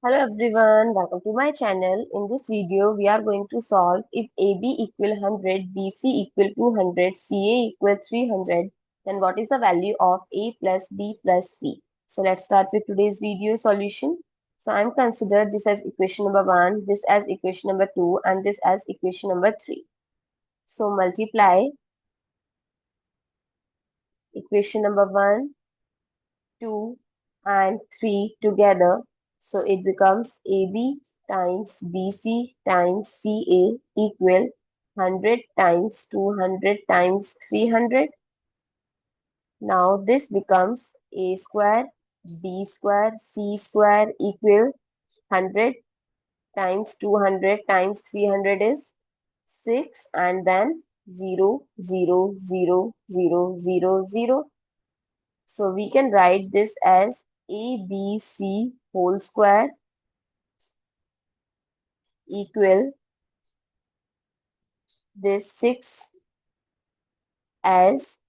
Hello everyone, welcome to my channel. In this video, we are going to solve if AB equal 100, BC equal 200, CA equal 300, then what is the value of A plus B plus C? So let's start with today's video solution. So I'm considered this as equation number 1, this as equation number 2 and this as equation number 3. So multiply equation number 1, 2 and 3 together. So it becomes AB times BC times CA equal 100 times 200 times 300. Now this becomes A square, B square, C square equal 100 times 200 times 300 is 6 and then 0, 0, 0, 0, 0, 0. So we can write this as ABC whole square equal this 6 as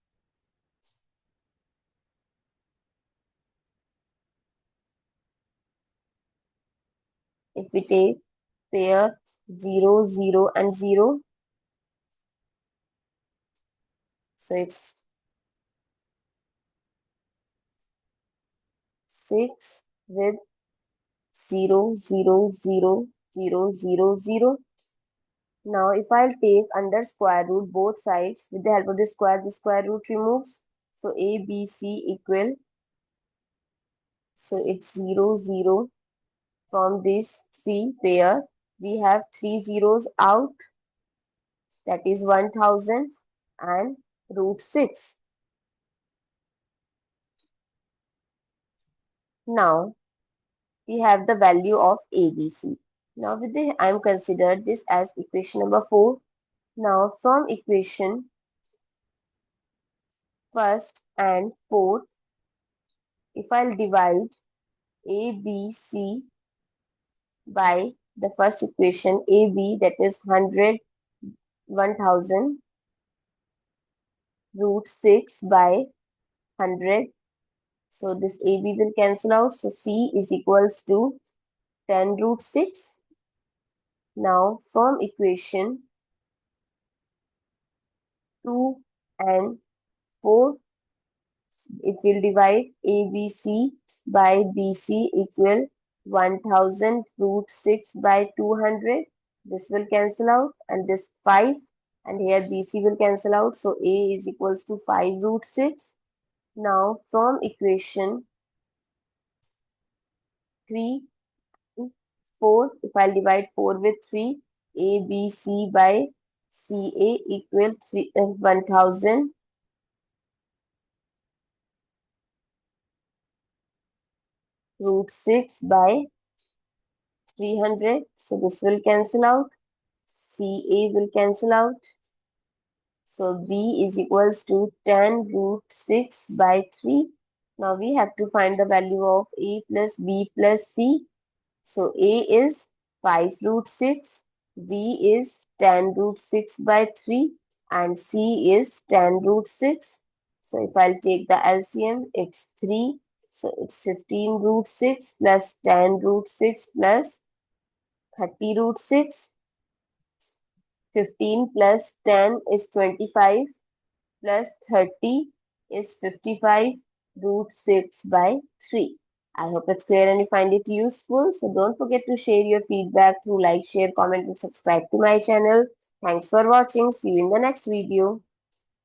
if we take pair 0, 0 and 0. So it's 6 with 0, 0, 0, 0, 0, 0. Now if I'll take under square root both sides with the help of the square root removes. So A, B, C equal. So it's 0, 0. From these three pair, we have 3 zeros out. That is 1000 and root 6. Now we have the value of ABC. Now with the I am considered this as equation number 4. Now from equation first and fourth, if I'll divide ABC by the first equation AB, that is 100, 1000 root 6 by 100. So this AB will cancel out. So C is equals to 10 root 6. Now from equation 2 and 4, it will divide ABC by BC equal 1000 root 6 by 200. This will cancel out and this 5 and here BC will cancel out. So A is equals to 5 root 6. Now from equation 3, 4, if I divide 4 with 3, ABC by CA equal 1000 root 6 by 300. So this will cancel out. CA will cancel out. So B is equals to 10 root 6 by 3. Now we have to find the value of A plus B plus C. So A is 5 root 6, B is 10 root 6 by 3 and C is 10 root 6. So if I'll take the LCM, it's 3. So it's 15 root 6 plus 10 root 6 plus 30 root 6. 15 plus 10 is 25 plus 30 is 55 root 6 by 3. I hope it's clear and you find it useful. So don't forget to share your feedback through like, share, comment and subscribe to my channel. Thanks for watching. See you in the next video.